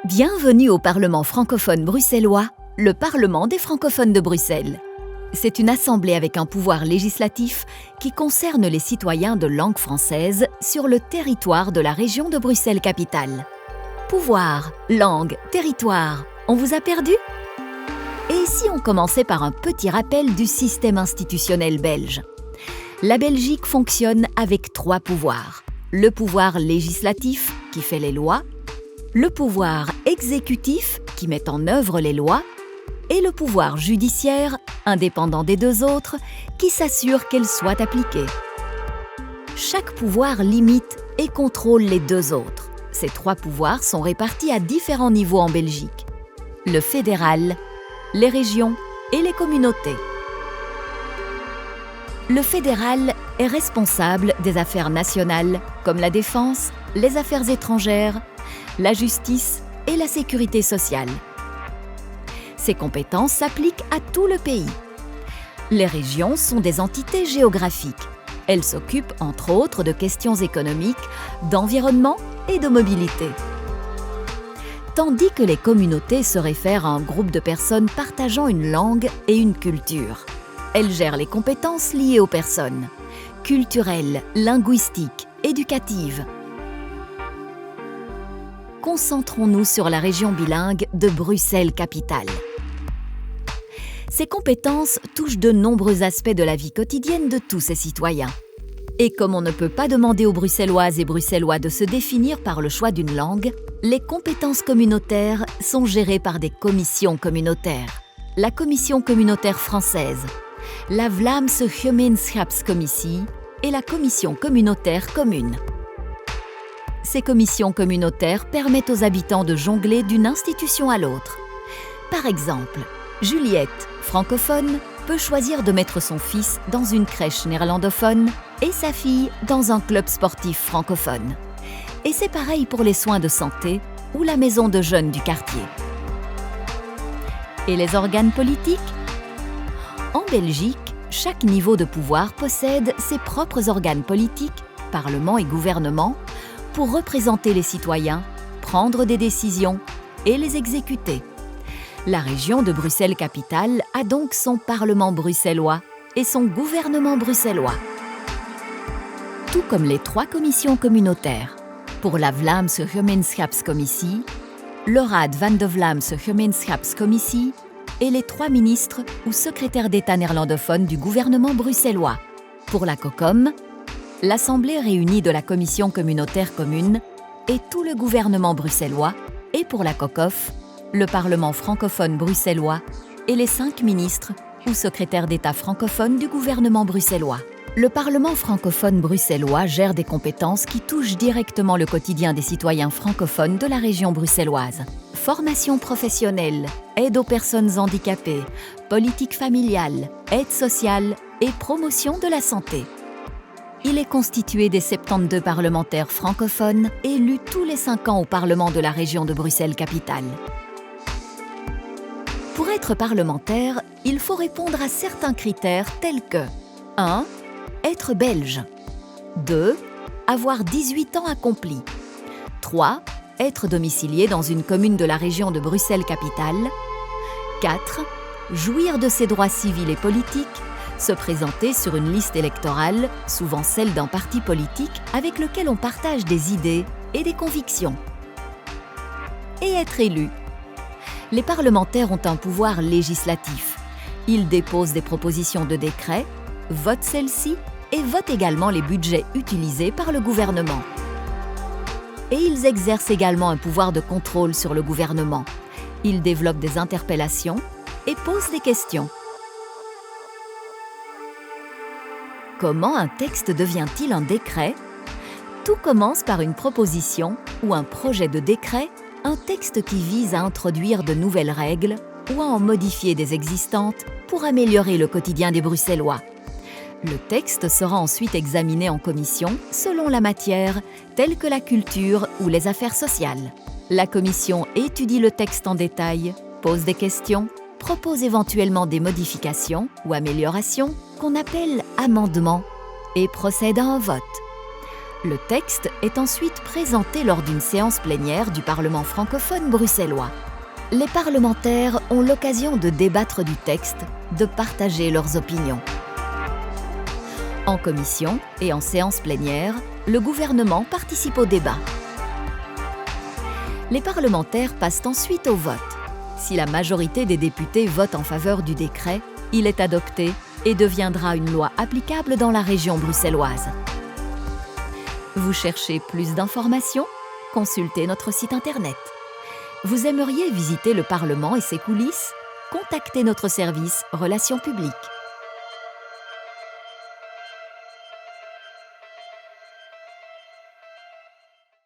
Bienvenue au Parlement francophone bruxellois, le Parlement des francophones de Bruxelles. C'est une assemblée avec un pouvoir législatif qui concerne les citoyens de langue française sur le territoire de la région de Bruxelles-Capitale. Pouvoir, langue, territoire, on vous a perdu? Et si on commençait par un petit rappel du système institutionnel belge? La Belgique fonctionne avec 3 pouvoirs. Le pouvoir législatif, qui fait les lois, le pouvoir exécutif, qui met en œuvre les lois, et le pouvoir judiciaire, indépendant des 2 autres, qui s'assure qu'elles soient appliquées. Chaque pouvoir limite et contrôle les 2 autres. Ces 3 pouvoirs sont répartis à différents niveaux en Belgique. Le fédéral, les régions et les communautés. Le fédéral est responsable des affaires nationales comme la défense, les affaires étrangères, la justice et la sécurité sociale. Ces compétences s'appliquent à tout le pays. Les régions sont des entités géographiques. Elles s'occupent entre autres de questions économiques, d'environnement et de mobilité. Tandis que les communautés se réfèrent à un groupe de personnes partageant une langue et une culture. Elles gèrent les compétences liées aux personnes, culturelles, linguistiques, éducatives. Concentrons-nous sur la région bilingue de Bruxelles-Capitale. Ces compétences touchent de nombreux aspects de la vie quotidienne de tous ses citoyens. Et comme on ne peut pas demander aux Bruxelloises et Bruxellois de se définir par le choix d'une langue, les compétences communautaires sont gérées par des commissions communautaires. La Commission communautaire française, la Vlaamse Gemeenschapscommissie et la Commission communautaire commune. Ces commissions communautaires permettent aux habitants de jongler d'une institution à l'autre. Par exemple, Juliette, francophone, peut choisir de mettre son fils dans une crèche néerlandophone et sa fille dans un club sportif francophone. Et c'est pareil pour les soins de santé ou la maison de jeunes du quartier. Et les organes politiques? En Belgique, chaque niveau de pouvoir possède ses propres organes politiques, parlement et gouvernement, pour représenter les citoyens, prendre des décisions et les exécuter. La région de Bruxelles-Capitale a donc son Parlement bruxellois et son gouvernement bruxellois. Tout comme les 3 commissions communautaires. Pour la Vlaamse Gemeenschapscommissie, le Raad van de Vlaamse Gemeenschapscommissie et les 3 ministres ou secrétaires d'État néerlandophones du gouvernement bruxellois. Pour la COCOM, l'Assemblée réunie de la Commission communautaire commune et tout le gouvernement bruxellois, et pour la COCOF, le Parlement francophone bruxellois et les 5 ministres ou secrétaires d'État francophones du gouvernement bruxellois. Le Parlement francophone bruxellois gère des compétences qui touchent directement le quotidien des citoyens francophones de la région bruxelloise. Formation professionnelle, aide aux personnes handicapées, politique familiale, aide sociale et promotion de la santé. Il est constitué des 72 parlementaires francophones élus tous les 5 ans au Parlement de la région de Bruxelles-Capitale. Pour être parlementaire, il faut répondre à certains critères tels que 1. Être belge. 2. Avoir 18 ans accomplis. 3. Être domicilié dans une commune de la région de Bruxelles-Capitale. 4. Jouir de ses droits civils et politiques. Se présenter sur une liste électorale, souvent celle d'un parti politique avec lequel on partage des idées et des convictions. Et être élu. Les parlementaires ont un pouvoir législatif. Ils déposent des propositions de décret, votent celles-ci et votent également les budgets utilisés par le gouvernement. Et ils exercent également un pouvoir de contrôle sur le gouvernement. Ils développent des interpellations et posent des questions. Comment un texte devient-il un décret? Tout commence par une proposition ou un projet de décret, un texte qui vise à introduire de nouvelles règles ou à en modifier des existantes pour améliorer le quotidien des Bruxellois. Le texte sera ensuite examiné en commission selon la matière, telle que la culture ou les affaires sociales. La commission étudie le texte en détail, pose des questions, propose éventuellement des modifications ou améliorations qu'on appelle amendements et procède à un vote. Le texte est ensuite présenté lors d'une séance plénière du Parlement francophone bruxellois. Les parlementaires ont l'occasion de débattre du texte, de partager leurs opinions. En commission et en séance plénière, le gouvernement participe au débat. Les parlementaires passent ensuite au vote. Si la majorité des députés vote en faveur du décret, il est adopté et deviendra une loi applicable dans la région bruxelloise. Vous cherchez plus d'informations? Consultez notre site internet. Vous aimeriez visiter le Parlement et ses coulisses? Contactez notre service Relations publiques.